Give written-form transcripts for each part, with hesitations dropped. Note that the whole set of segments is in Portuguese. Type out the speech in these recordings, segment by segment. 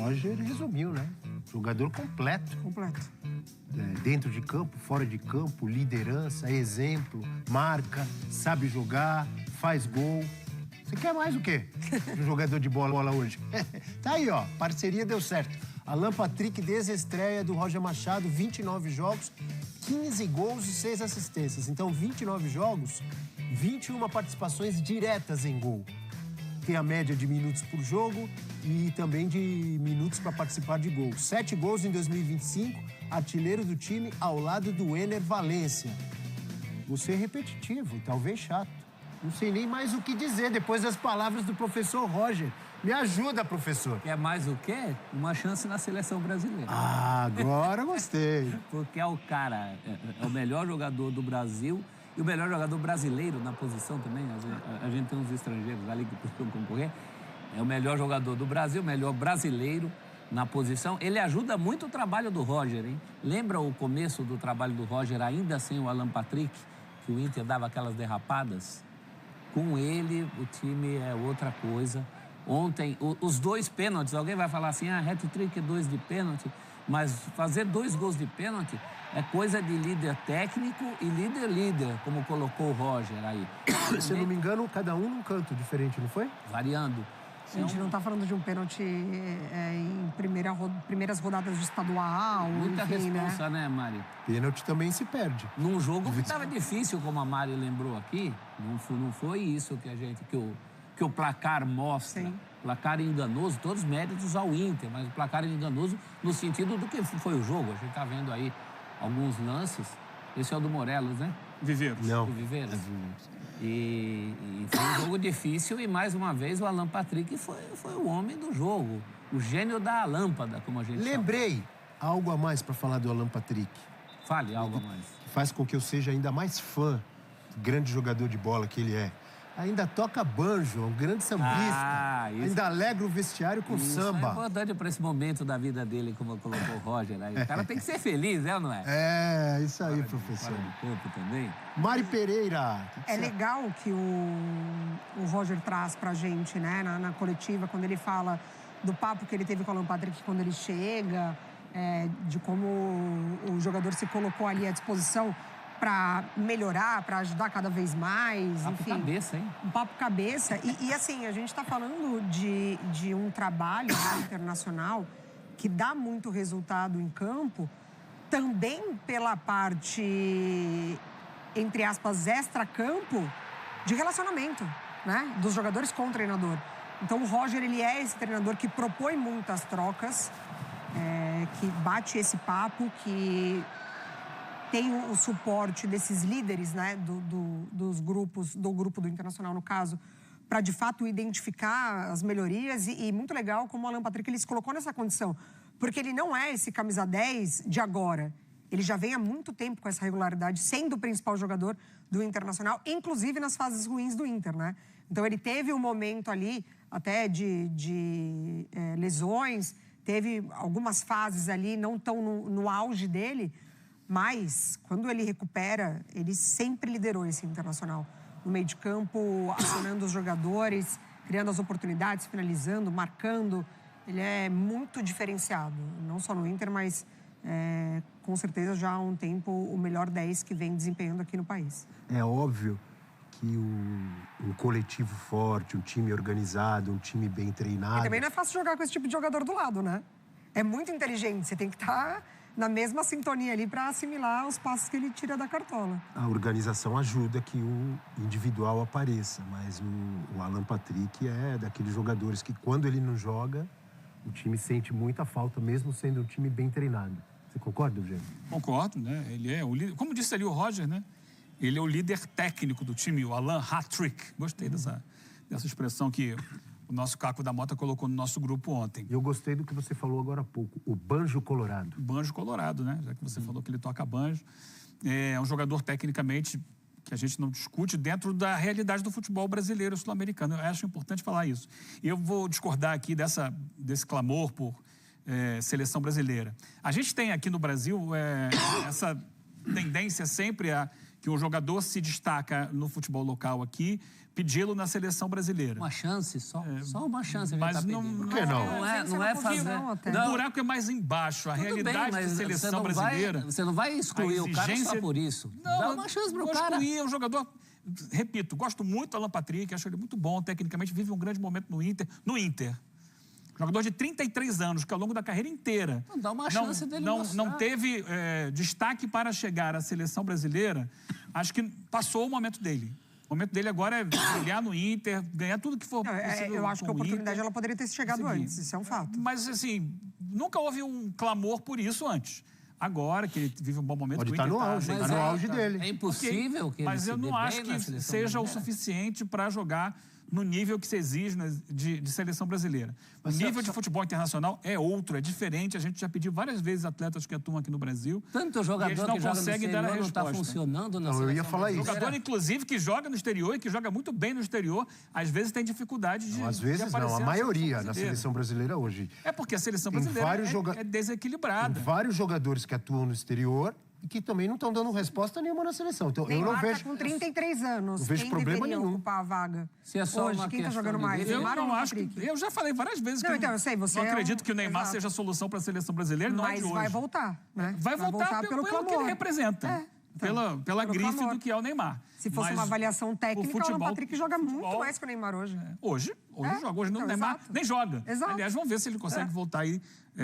Roger resumiu, né? Jogador completo. Completo. Dentro de campo, fora de campo, liderança, exemplo, marca, sabe jogar, faz gol. Você quer mais o quê? Um jogador de bola hoje. Tá aí, ó. Parceria deu certo. Alan Patrick, desde a estreia do Roger Machado, 29 jogos, 15 gols e 6 assistências. Então, 29 jogos, 21 participações diretas em gol. Tem a média de minutos por jogo e também de minutos para participar de gols. 7 gols em 2025, artilheiro do time ao lado do Ener Valencia. Vou ser repetitivo, talvez chato. Não sei nem mais o que dizer depois das palavras do professor Roger. Me ajuda, professor. Quer mais o quê? Uma chance na seleção brasileira. Ah, agora gostei. Porque é o cara, é o melhor jogador do Brasil e o melhor jogador brasileiro na posição também. A gente tem uns estrangeiros ali que precisam concorrer. É o melhor jogador do Brasil, o melhor brasileiro na posição. Ele ajuda muito o trabalho do Roger, hein? Lembra o começo do trabalho do Roger, ainda sem o Alan Patrick, que o Inter dava aquelas derrapadas? Com ele, o time é outra coisa. Ontem, os 2 pênaltis, alguém vai falar assim, hat-trick é 2 de pênalti, mas fazer 2 gols de pênalti é coisa de líder técnico e líder, como colocou o Roger aí. Se eu não me engano, cada um num canto diferente, não foi? Variando. A gente não está falando de um pênalti em primeiras rodadas de estadual. Muita enfim, responsa, né, Mari? Pênalti também se perde. Num jogo que estava difícil, como a Mari lembrou aqui, não foi isso que o placar mostra. Sim. Placar enganoso, todos os méritos ao Inter, mas o placar enganoso no sentido do que foi o jogo. A gente está vendo aí alguns lances. Esse é o do Morelos, né? Viveiros. Não. Do Viveiros. E foi um jogo difícil e, mais uma vez, o Alan Patrick foi o homem do jogo. O gênio da lâmpada, como a gente Lembrei algo a mais para falar do Alan Patrick. Fale algo a mais. Que faz com que eu seja ainda mais fã do grande jogador de bola que ele é. Ainda toca banjo, é um grande sambista. Isso. Ainda alegra o vestiário com samba. É importante para esse momento da vida dele, como colocou o Roger aí. O cara tem que ser feliz, né, ou não é? É, isso aí, professor. Fora do campo também. Mari Pereira. É legal que o Roger traz pra gente, né, na coletiva, quando ele fala do papo que ele teve com o Alan Patrick quando ele chega, de como o jogador se colocou ali à disposição para melhorar, para ajudar cada vez mais, Papo enfim. cabeça, hein? Um papo cabeça. E assim, a gente está falando de um trabalho internacional que dá muito resultado em campo, também pela parte, entre aspas, extra-campo, de relacionamento, né? Dos jogadores com o treinador. Então, o Roger, ele é esse treinador que propõe muitas trocas, que bate esse papo, que tem o suporte desses líderes, né, dos grupos, do grupo do Internacional, no caso, para, de fato, identificar as melhorias. E muito legal como o Alan Patrick ele se colocou nessa condição, porque ele não é esse camisa 10 de agora. Ele já vem há muito tempo com essa regularidade, sendo o principal jogador do Internacional, inclusive nas fases ruins do Inter, né? Então, ele teve um momento ali, até de lesões, teve algumas fases ali não tão no auge dele, mas, quando ele recupera, ele sempre liderou esse Internacional. No meio de campo, acionando os jogadores, criando as oportunidades, finalizando, marcando. Ele é muito diferenciado, não só no Inter, mas com certeza já há um tempo o melhor 10 que vem desempenhando aqui no país. É óbvio que um coletivo forte, um time organizado, um time bem treinado... E também não é fácil jogar com esse tipo de jogador do lado, né? É muito inteligente, você tem que estar na mesma sintonia ali para assimilar os passos que ele tira da cartola. A organização ajuda que o individual apareça, mas o Alan Patrick é daqueles jogadores que, quando ele não joga, o time sente muita falta, mesmo sendo um time bem treinado. Você concorda, Eugênio? Concordo, né? Ele é o líder. Como disse ali o Roger, né? Ele é o líder técnico do time, o Alan Hat-Trick. Gostei dessa expressão que o nosso Caco da Mota colocou no nosso grupo ontem. Eu gostei do que você falou agora há pouco, o banjo colorado. Banjo colorado, né? Já que você falou que ele toca banjo. É um jogador, tecnicamente, que a gente não discute dentro da realidade do futebol brasileiro e sul-americano. Eu acho importante falar isso. Eu vou discordar aqui desse clamor por seleção brasileira. A gente tem aqui no Brasil essa tendência sempre a que um jogador se destaca no futebol local aqui, pedi-lo na seleção brasileira. Uma chance, só uma chance. Mas tá não, pedindo. Por que não? Não é fazer... O buraco é mais embaixo. A Tudo realidade bem, da mas seleção brasileira... Você não vai excluir o cara só por isso. Dá uma chance pro cara. Não excluir, é um jogador... Repito, gosto muito do Alan Patrick, acho ele muito bom, tecnicamente, vive um grande momento no Inter. Jogador de 33 anos, que ao longo da carreira inteira... Não dá uma chance dele não teve destaque para chegar à seleção brasileira. Acho que passou o momento dele. O momento dele agora é brilhar no Inter, ganhar tudo que for possível. Eu acho que a com o oportunidade Inter. ela poderia ter chegado antes, isso é um fato. Mas, assim, nunca houve um clamor por isso antes. Agora, que ele vive um bom momento... Pode o estar Inter no auge, tá está no auge dele. É impossível que ele Mas eu se dê não acho bem na que seleção seja o brasileira. suficiente para jogar no nível que se exige de seleção brasileira. O nível de futebol internacional é outro, é diferente. A gente já pediu várias vezes atletas que atuam aqui no Brasil. Tanto e jogador eles não que joga no conseguem dar a exterior não está resposta. funcionando na Não, eu ia seleção falar isso. brasileira. Jogador, inclusive, que joga no exterior e que joga muito bem no exterior, às vezes tem dificuldade de Às vezes de não, aparecer a maioria na brasileira. seleção brasileira hoje. É porque a seleção Tem brasileira vários é desequilibrada. Tem vários jogadores que atuam no exterior e que também não estão dando resposta nenhuma na seleção. Então, eu não Neymar vejo... tá com 33 anos. Não vejo Quem problema deveria nenhum. ocupar a vaga? Se é só Hoje, uma quem tá questão jogando de mais? nível, Eu Neymar ou não acho Patrick? que... Eu já falei várias vezes que Não, então, eu sei, você não é acredito que o Neymar exato. seja a solução para a seleção brasileira, não é Mas de hoje. vai voltar, né? Vai voltar pelo que clamor. ele representa. Então, pela pelo grife clamor. do que é o Neymar. Se fosse Mas uma avaliação técnica, o Alan Patrick joga muito mais que o Neymar hoje. Hoje joga. Hoje então, o Neymar exato. nem joga. Exato. Aliás, vamos ver se ele consegue voltar aí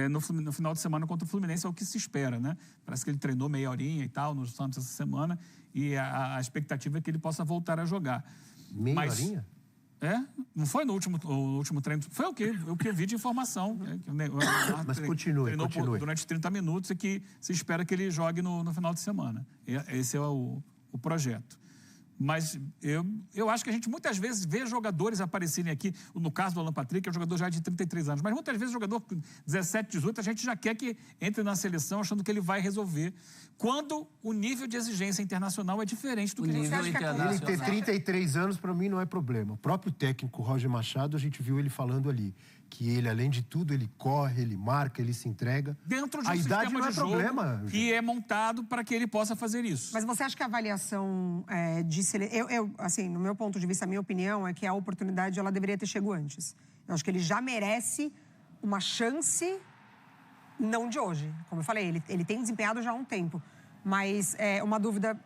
no final de semana contra o Fluminense, é o que se espera, né? Parece que ele treinou meia horinha e tal no Santos essa semana e a expectativa é que ele possa voltar a jogar. Meia horinha? Não foi no último treino. Foi o que eu vi de informação. Que o Neymar Mas continue. treinou durante 30 minutos e que se espera que ele jogue no final de semana. Esse é o projeto. Mas eu acho que a gente muitas vezes vê jogadores aparecerem aqui, no caso do Alan Patrick, é um jogador já de 33 anos, mas muitas vezes o jogador com 17, 18, a gente já quer que entre na seleção achando que ele vai resolver, quando o nível de exigência internacional é diferente do que a gente nível acha. internacional. Ele ter 33 anos, para mim, não é problema. O próprio técnico, Roger Machado, a gente viu ele falando ali que ele, além de tudo, ele corre, ele marca, ele se entrega. Dentro de a um idade sistema não é de jogo problema. que é montado para que ele possa fazer isso. Mas você acha que a avaliação de seleção... assim, no meu ponto de vista, a minha opinião é que a oportunidade ela deveria ter chegado antes. Eu acho que ele já merece uma chance, não de hoje. Como eu falei, ele tem desempenhado já há um tempo. Mas uma dúvida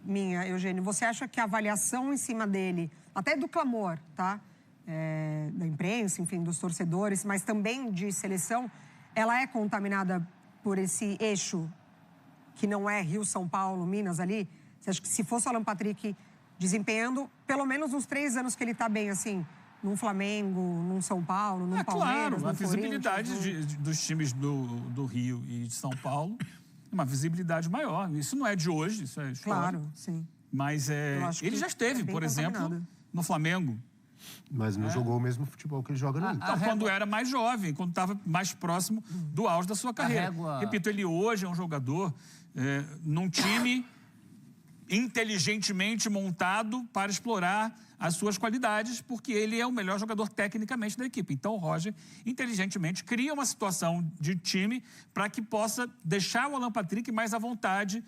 minha, Eugênio, você acha que a avaliação em cima dele, até do clamor, tá? Da imprensa, enfim, dos torcedores, mas também de seleção, ela é contaminada por esse eixo que não é Rio, São Paulo, Minas ali? Você acha que se fosse o Alan Patrick desempenhando, pelo menos uns 3 anos que ele está bem, assim, num Flamengo, num São Paulo, num Palmeiras, claro, a num visibilidade Corinthians, dos times do Rio e de São Paulo é uma visibilidade maior. Isso não é de hoje, isso é histórico. Claro, sim. Mas ele já esteve, bem por exemplo, contaminado. no Flamengo. Mas não jogou o mesmo futebol que ele joga no Inter. Então, quando era mais jovem, quando estava mais próximo do auge da sua carreira. Repito, ele hoje é um jogador num time inteligentemente montado para explorar as suas qualidades, porque ele é o melhor jogador tecnicamente da equipe. Então, o Roger, inteligentemente, cria uma situação de time para que possa deixar o Alan Patrick mais à vontade,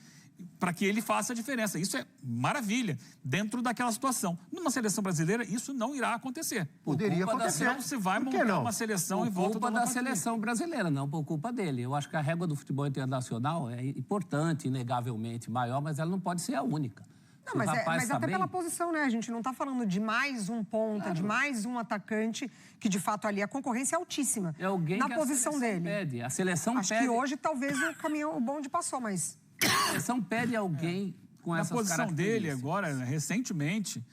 para que ele faça a diferença. Isso é maravilha, dentro daquela situação. Numa seleção brasileira, isso não irá acontecer. Poderia acontecer. Não se vai Por que montar não? uma seleção em Por volta culpa do da Alan Patrick. seleção brasileira, não por culpa dele. Eu acho que a régua do futebol internacional é importante, inegavelmente maior, mas ela não pode ser a única. Não, mas até pela posição, né? A gente não está falando de mais um ponta, de mais um atacante, que de fato ali a concorrência é altíssima. É alguém na que posição a seleção dele. pede. A seleção Acho pede. que hoje talvez o bonde passou, mas... A seleção pede alguém com Na essas posição características. dele agora, recentemente,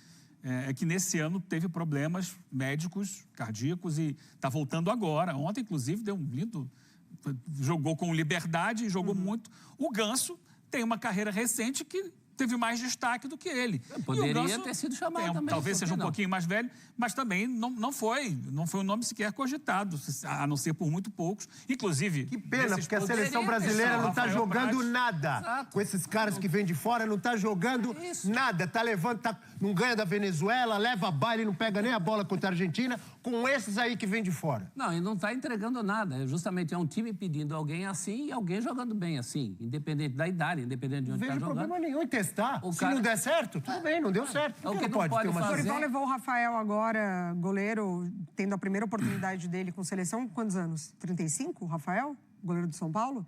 é que nesse ano teve problemas médicos, cardíacos e está voltando agora. Ontem, inclusive, deu um lindo... Jogou com liberdade, jogou muito. O Ganso tem uma carreira recente que teve mais destaque do que ele. Poderia E o Ganso ter sido chamado também. Talvez seja um não? pouquinho mais velho, mas também não foi um nome sequer cogitado, a não ser por muito poucos. Inclusive... Que pena, desses porque a todos- seleção brasileira não está Rafael jogando Prates. nada. Exato. Com esses caras que vêm de fora, não está jogando Isso. nada. Tá levando, não ganha da Venezuela, leva baile, não pega nem a bola contra a Argentina, com esses aí que vêm de fora. Não, e não está entregando nada. Justamente é um time pedindo alguém assim e alguém jogando bem assim, independente da idade, independente de Não onde está vejo jogando. problema nenhum em testar testar. O Se cara- não der certo, tudo bem, não deu certo. É o Por que não pode ter uma fazer. O chance? Dorival levou o Rafael agora, goleiro, tendo a primeira oportunidade dele com seleção, quantos anos? 35, o Rafael? Goleiro do São Paulo?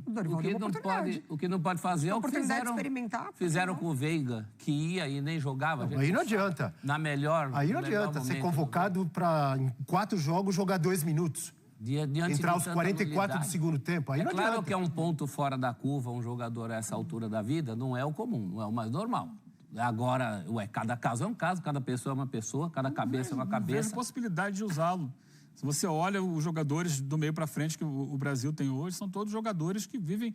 O Dorival deu uma oportunidade. O que não pode fazer é o que oportunidade de fizeram, experimentar, fizeram com o Veiga, que ia e nem jogava. Aí não adianta. Na melhor. Aí não no melhor adianta ser momento convocado para, em 4 jogos, jogar 2 minutos. diante Entrar de aos tanta 44 do nulidade. segundo tempo. Aí É não claro adianta. que é um ponto fora da curva, um jogador a essa altura da vida, não é o comum, não é o mais normal. Agora, cada caso é um caso, cada pessoa é uma pessoa, cada cabeça é uma Não vejo cabeça. possibilidade de usá-lo. Se você olha os jogadores do meio para frente que o Brasil tem hoje, são todos jogadores que vivem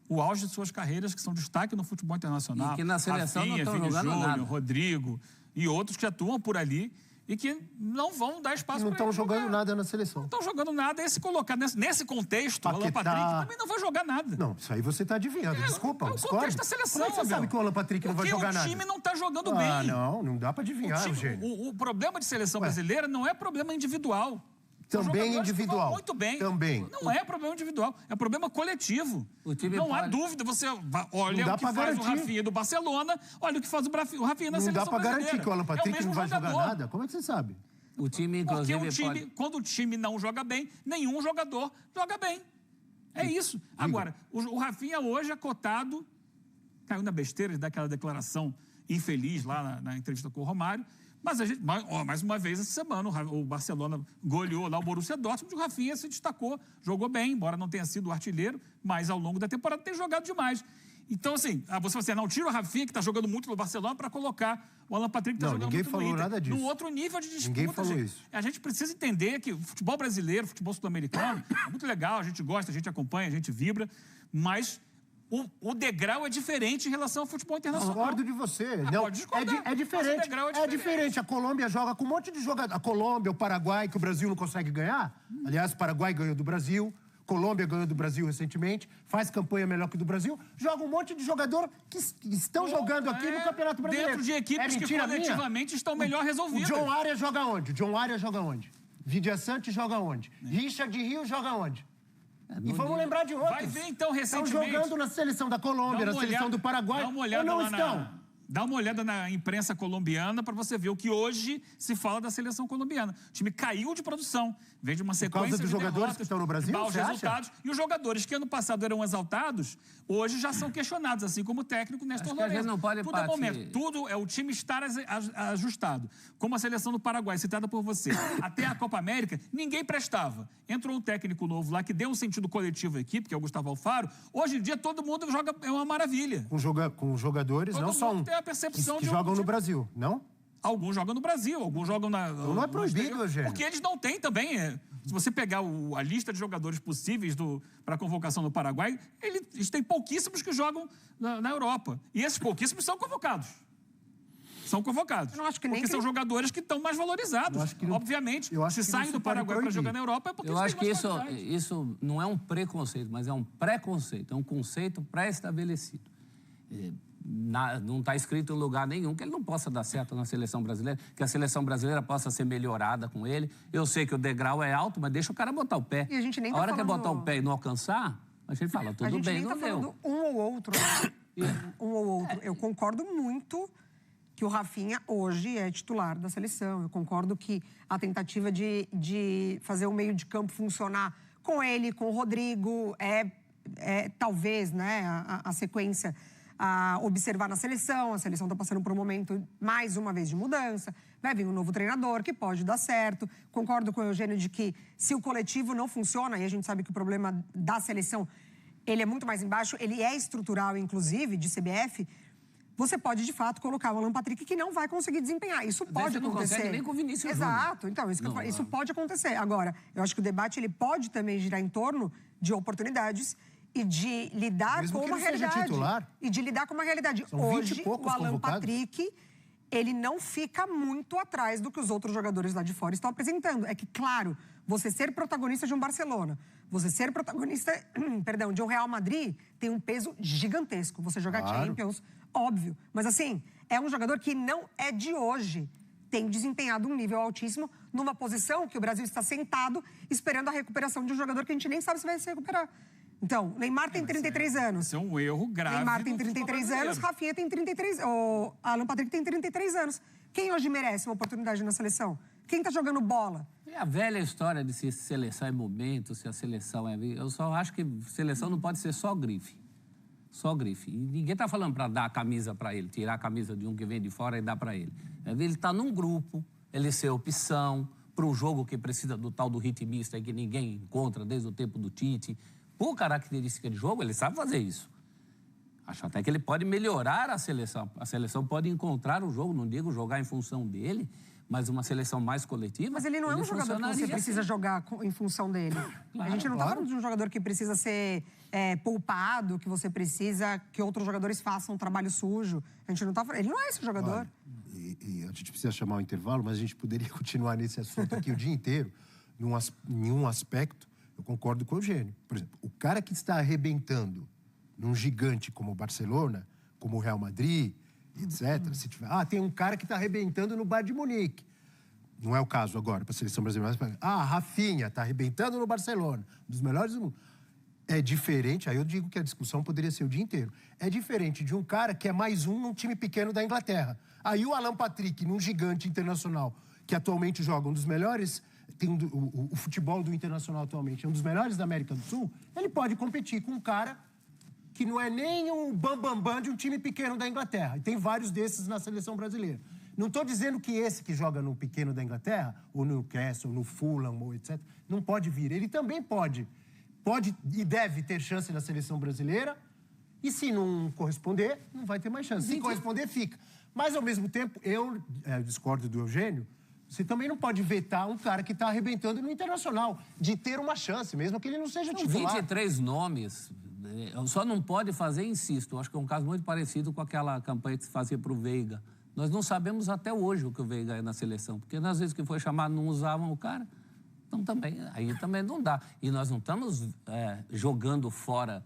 o auge de suas carreiras, que são destaque no futebol internacional. E que na seleção não Rafinha, estão Vini jogando Júnior, nada. Rodrigo e outros que atuam por ali e que não vão dar espaço Não para estão eles jogando jogar. nada na seleção. Não estão jogando nada. E se colocar nesse contexto, o Alan Paquetá. Patrick também não vai jogar nada. Não, isso aí você está adivinhando. Desculpa, é o discordo. contexto da seleção, Como é que você Abel? sabe que o Alan Patrick não vai Porque jogar nada? o time não está jogando Ah, bem. não dá para adivinhar, Eugênio. O problema de seleção brasileira não é problema individual. São Também jogadores que vão individual. muito bem. Também. Não é problema individual, é problema coletivo. O time não há pode- dúvida, você Não olha dá o que pra faz o garantir. Rafinha do Barcelona, olha o que faz o Rafinha na Não seleção dá para brasileira. garantir que o Alan É Patrick mesmo não vai jogar jogador. nada. Como é que você sabe? O time, Porque inclusive, quando o time não joga bem, nenhum jogador joga bem. É isso. Agora, o Rafinha hoje é cotado, caiu na besteira de dar aquela declaração infeliz lá na entrevista com o Romário, mas mais uma vez essa semana o Barcelona goleou lá o Borussia Dortmund, o Rafinha se destacou, jogou bem, embora não tenha sido o artilheiro, mas ao longo da temporada tem jogado demais. Então, assim, você não tira o Rafinha, que está jogando muito no Barcelona, para colocar o Alan Patrick, que está Não, jogando ninguém muito no falou Inter. nada disso. Num outro nível de disputa. Ninguém falou gente. isso. A gente precisa entender que o futebol brasileiro, o futebol sul-americano, é muito legal, a gente gosta, a gente acompanha, a gente vibra, mas o degrau é diferente em relação ao futebol internacional. Concordo de você. Não, pode discordar, é mas diferente. o degrau É diferente. A Colômbia joga com um monte de jogadores. A Colômbia, o Paraguai, que o Brasil não consegue ganhar. Aliás, o Paraguai ganhou do Brasil. Colômbia ganhou do Brasil recentemente. Faz campanha melhor que do Brasil. Joga um monte de jogador que estão jogando aqui no Campeonato Brasileiro. Dentro de equipes que mentira minha? coletivamente estão melhor O resolvidas. John Arias joga onde? O John Arias joga onde? Vidia Sante joga onde? Richard Rio joga onde? E vamos lembrar de outros. Vai ver, então, Estão recentemente. jogando na seleção da Colômbia, na seleção do Paraguai. Dá uma Ou olhada não lá estão? Dá uma olhada na imprensa colombiana para você ver o que hoje se fala da seleção colombiana. O time caiu de produção, vem de uma sequência dos de jogadores derrotas, que estão no Brasil, de maus você acha? resultados. E os jogadores que ano passado eram exaltados, hoje já são questionados, assim como o técnico Néstor Acho que a gente Lourenço. não pode Tudo é partir- momento, tudo é o time estar ajustado. Como a seleção do Paraguai, citada por você. Até a Copa América, ninguém prestava. Entrou um técnico novo lá que deu um sentido coletivo à equipe, que é o Gustavo Alfaro. Hoje em dia todo mundo joga, é uma maravilha. Com jogadores, Todo não só mundo um. tem a percepção que de um jogam no time- Brasil, não? Alguns jogam no Brasil, alguns jogam na. Não é proibido, exterior, Eugênio. Porque eles não têm também. Se você pegar a lista de jogadores possíveis para a convocação do Paraguai, eles têm pouquíssimos que jogam na Europa. E esses pouquíssimos são convocados. São convocados. Eu não acho que nem porque que- são jogadores que estão mais valorizados. Eu acho que não- Obviamente, eu acho se que não saem se do pode Paraguai para proibir. jogar na Europa é porque Eu eles acho têm que mais qualidade. isso não é um preconceito, mas é um pré-conceito, é um conceito pré-estabelecido. Não está escrito em lugar nenhum que ele não possa dar certo na seleção brasileira, que a seleção brasileira possa ser melhorada com ele. Eu sei que o degrau é alto, mas deixa o cara botar o pé. E a gente nem a tá hora que é falando- botar o pé e não alcançar, a gente fala, A tudo gente bem, nem não tá deu. falando um ou outro. Um ou outro. Eu concordo muito que o Rafinha hoje é titular da seleção. Eu concordo que a tentativa de fazer o meio de campo funcionar com ele, com o Rodrigo, talvez, né, a sequência a observar na seleção. A seleção está passando por um momento, mais uma vez, de mudança. Vai vir um novo treinador que pode dar certo. Concordo com o Eugênio de que se o coletivo não funciona, e a gente sabe que o problema da seleção ele é muito mais embaixo, ele é estrutural, inclusive, de CBF, você pode, de fato, colocar o Alan Patrick que não vai conseguir desempenhar. Isso pode você não acontecer. consegue nem com o Vinícius Exato. Então, isso pode acontecer. Agora, eu acho que o debate ele pode também girar em torno de oportunidades e de lidar Mesmo com que uma ele seja realidade. titular. E de lidar com uma realidade. São 20 e Hoje, poucos o Alan convocados. Patrick, ele não fica muito atrás do que os outros jogadores lá de fora estão apresentando. É que, claro, você ser protagonista de um Barcelona, você ser protagonista, perdão, de um Real Madrid, tem um peso gigantesco. Você jogar Claro. Champions, óbvio. Mas, assim, é um jogador que não é de hoje. Tem desempenhado um nível altíssimo numa posição que o Brasil está sentado esperando a recuperação de um jogador que a gente nem sabe se vai se recuperar. Então, Neymar tem 33 anos. Isso é um erro grave. Neymar tem no futebol 33 anos, brasileiro. Rafinha tem 33... O Alan Patrick tem 33 anos. Quem hoje merece uma oportunidade na seleção? Quem tá jogando bola? É a velha história de se seleção é momento, se a seleção é... Eu só acho que seleção não pode ser só grife. Só grife. E ninguém tá falando para dar a camisa para ele, tirar a camisa de um que vem de fora e dar para ele. Ele tá num grupo, ele ser opção para um jogo que precisa do tal do ritmista aí que ninguém encontra desde o tempo do Tite. Por característica de jogo, ele sabe fazer isso. Acho até que ele pode melhorar a seleção. A seleção pode encontrar o jogo, não digo jogar em função dele, mas uma seleção mais coletiva. Mas ele não é um jogador que você precisa jogar em função dele. Claro, a gente não está falando de um jogador que precisa ser poupado, que você precisa que outros jogadores façam um trabalho sujo. A gente não tá falando... Ele não é esse jogador. Olha, e a gente precisa chamar o intervalo, mas a gente poderia continuar nesse assunto aqui o dia inteiro. Em um aspecto, eu concordo com o Eugênio. Por exemplo, o cara que está arrebentando num gigante como o Barcelona, como o Real Madrid, etc. Se tiver, tem um cara que está arrebentando no Bayern de Munique. Não é o caso agora para a seleção brasileira. Rafinha está arrebentando no Barcelona, um dos melhores do mundo. É diferente, aí eu digo que a discussão poderia ser o dia inteiro. É diferente de um cara que é mais um num time pequeno da Inglaterra. Aí o Alan Patrick, num gigante internacional, que atualmente joga um dos melhores... o futebol do Internacional atualmente é um dos melhores da América do Sul, ele pode competir com um cara que não é nem um bam-bam-bam de um time pequeno da Inglaterra. E tem vários desses na seleção brasileira. Não estou dizendo que esse que joga no pequeno da Inglaterra, ou no Newcastle, no Fulham, ou etc., não pode vir. Ele também pode e deve ter chance na seleção brasileira, e se não corresponder, não vai ter mais chance. Se corresponder, fica. Mas, ao mesmo tempo, eu discordo do Eugênio, você também não pode vetar um cara que está arrebentando no Internacional, de ter uma chance, mesmo que ele não seja titular. 23 nomes, só não pode fazer, insisto, acho que é um caso muito parecido com aquela campanha que se fazia para o Veiga. Nós não sabemos até hoje o que o Veiga é na seleção, porque nas vezes que foi chamado não usavam o cara, então aí também não dá. E nós não estamos jogando fora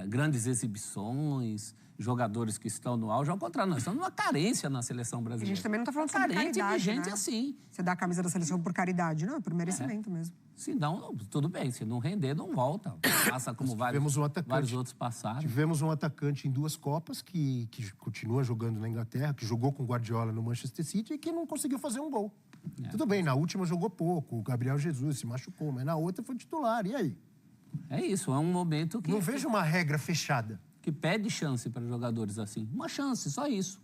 grandes exibições, jogadores que estão no auge, ao contrário, nós estamos numa carência na seleção brasileira. A gente também não está falando sobre caridade, de gente né? assim. Você dá a camisa da seleção por caridade, não, é por merecimento mesmo. Se não, tudo bem, se não render, não volta. Passa como vários outros passaram. Tivemos um atacante em 2 Copas que continua jogando na Inglaterra, que jogou com o Guardiola no Manchester City e que não conseguiu fazer um gol. Tudo bem, na última jogou pouco, o Gabriel Jesus se machucou, mas na outra foi titular, e aí? É isso, é um momento que... Não vejo uma regra fechada. Que pede chance para jogadores assim. Uma chance, só isso.